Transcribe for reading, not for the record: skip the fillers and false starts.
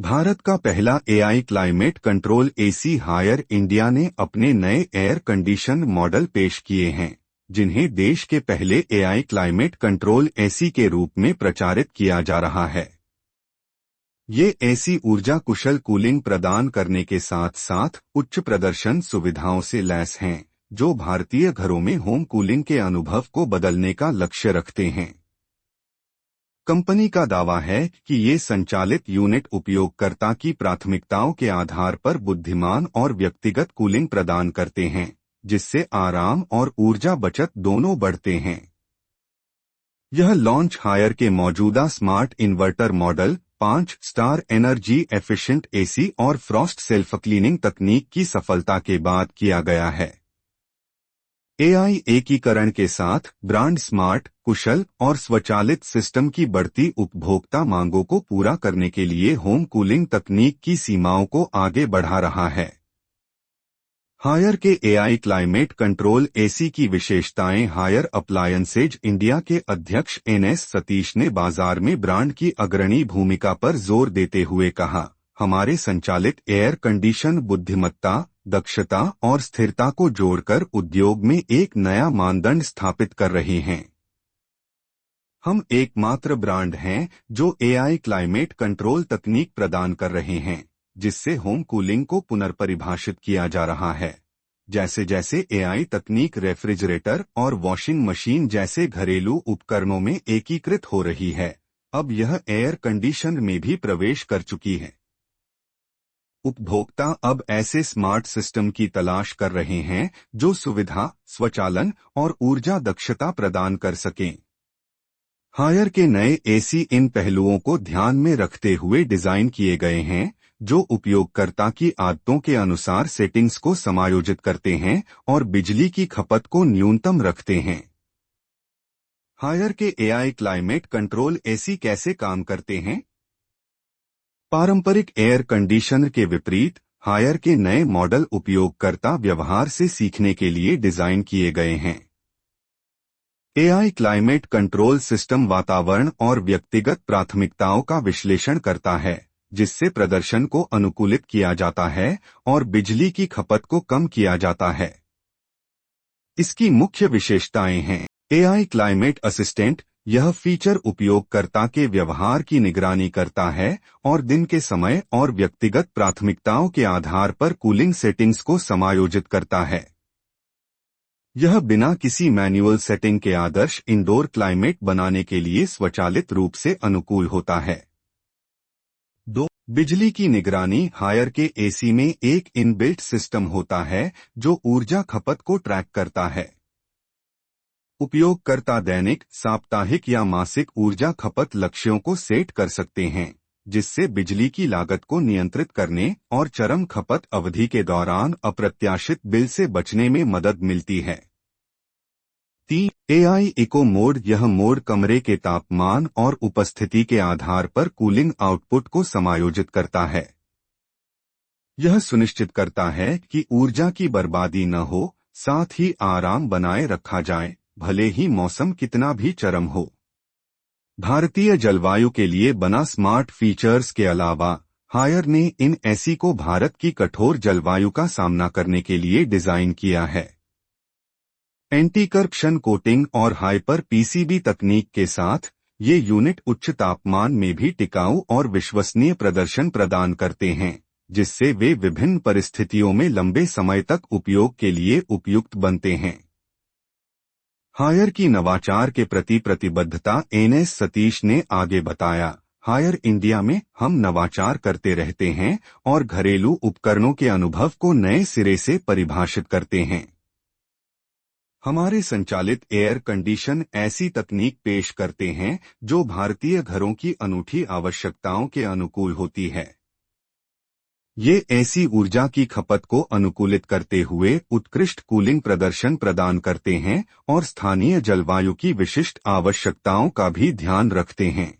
भारत का पहला AI climate control AC Haier India ने अपने नए एयर कंडीशन मॉडल पेश किए हैं, जिन्हें देश के पहले एआई क्लाइमेट कंट्रोल एसी के रूप में प्रचारित किया जा रहा है। ये एसी ऊर्जा कुशल कूलिंग प्रदान करने के साथ साथ उच्च प्रदर्शन सुविधाओं से लैस हैं, जो भारतीय घरों में होम कूलिंग के अनुभव को बदलने का लक्ष्य रखते हैं। कंपनी का दावा है कि ये संचालित यूनिट उपयोगकर्ता की प्राथमिकताओं के आधार पर बुद्धिमान और व्यक्तिगत कूलिंग प्रदान करते हैं, जिससे आराम और ऊर्जा बचत दोनों बढ़ते हैं। यह लॉन्च हायर के मौजूदा smart inverter model 5 star energy efficient AC और फ्रॉस्ट सेल्फ क्लीनिंग तकनीक की सफलता के बाद किया गया है। एआई एकीकरण के साथ ब्रांड स्मार्ट, कुशल और स्वचालित सिस्टम की बढ़ती उपभोक्ता मांगों को पूरा करने के लिए होम कूलिंग तकनीक की सीमाओं को आगे बढ़ा रहा है। हायर के एआई क्लाइमेट कंट्रोल एसी की विशेषताएं। हायर अप्लायंसेज इंडिया के अध्यक्ष एनएस सतीश ने बाजार में ब्रांड की अग्रणी भूमिका पर जोर देते हुए कहा, हमारे संचालित एयर कंडीशन बुद्धिमत्ता, दक्षता और स्थिरता को जोड़कर उद्योग में एक नया मानदंड स्थापित कर रहे हैं। हम एकमात्र ब्रांड हैं जो एआई क्लाइमेट कंट्रोल तकनीक प्रदान कर रहे हैं, जिससे होम कूलिंग को पुनर्परिभाषित किया जा रहा है। जैसे जैसे एआई तकनीक रेफ्रिजरेटर और वॉशिंग मशीन जैसे घरेलू उपकरणों में एकीकृत हो रही है, अब यह एयर कंडीशन में भी प्रवेश कर चुकी है। उपभोक्ता अब ऐसे स्मार्ट सिस्टम की तलाश कर रहे हैं जो सुविधा, स्वचालन और ऊर्जा दक्षता प्रदान कर सकें। हायर के नए एसी इन पहलुओं को ध्यान में रखते हुए डिजाइन किए गए हैं, जो उपयोगकर्ता की आदतों के अनुसार सेटिंग्स को समायोजित करते हैं और बिजली की खपत को न्यूनतम रखते हैं। हायर के एआई क्लाइमेट कंट्रोल एसी कैसे काम करते हैं? पारंपरिक एयर कंडीशनर के विपरीत, हायर के नए मॉडल उपयोगकर्ता व्यवहार से सीखने के लिए डिजाइन किए गए हैं। एआई क्लाइमेट कंट्रोल सिस्टम वातावरण और व्यक्तिगत प्राथमिकताओं का विश्लेषण करता है, जिससे प्रदर्शन को अनुकूलित किया जाता है और बिजली की खपत को कम किया जाता है। इसकी मुख्य विशेषताएं हैं। एआई क्लाइमेट असिस्टेंट, यह फीचर उपयोगकर्ता के व्यवहार की निगरानी करता है और दिन के समय और व्यक्तिगत प्राथमिकताओं के आधार पर कूलिंग सेटिंग्स को समायोजित करता है। यह बिना किसी मैनुअल सेटिंग के आदर्श इंडोर क्लाइमेट बनाने के लिए स्वचालित रूप से अनुकूल होता है। 2. बिजली की निगरानी। हायर के एसी में एक इनबिल्ट सिस्टम होता है जो ऊर्जा खपत को ट्रैक करता है। उपयोगकर्ता दैनिक, साप्ताहिक या मासिक ऊर्जा खपत लक्ष्यों को सेट कर सकते हैं, जिससे बिजली की लागत को नियंत्रित करने और चरम खपत अवधि के दौरान अप्रत्याशित बिल से बचने में मदद मिलती है। 3. AI eco mode. यह मोड कमरे के तापमान और उपस्थिति के आधार पर कूलिंग आउटपुट को समायोजित करता है। यह सुनिश्चित करता है कि ऊर्जा की बर्बादी न हो, साथ ही आराम बनाए रखा जाए, भले ही मौसम कितना भी चरम हो। भारतीय जलवायु के लिए बना स्मार्ट फीचर्स के अलावा, हायर ने इन एसी को भारत की कठोर जलवायु का सामना करने के लिए डिजाइन किया है। एंटी करप्शन कोटिंग और हाइपर पीसीबी तकनीक के साथ, ये यूनिट उच्च तापमान में भी टिकाऊ और विश्वसनीय प्रदर्शन प्रदान करते हैं, जिससे वे विभिन्न परिस्थितियों में लंबे समय तक उपयोग के लिए उपयुक्त बनते हैं। हायर की नवाचार के प्रति प्रतिबद्धता। एनएस सतीश ने आगे बताया, हायर इंडिया में हम नवाचार करते रहते हैं और घरेलू उपकरणों के अनुभव को नए सिरे से परिभाषित करते हैं। हमारे संचालित एयर कंडीशन ऐसी तकनीक पेश करते हैं जो भारतीय घरों की अनूठी आवश्यकताओं के अनुकूल होती है। ये ऐसी ऊर्जा की खपत को अनुकूलित करते हुए उत्कृष्ट कूलिंग प्रदर्शन प्रदान करते हैं और स्थानीय जलवायु की विशिष्ट आवश्यकताओं का भी ध्यान रखते हैं।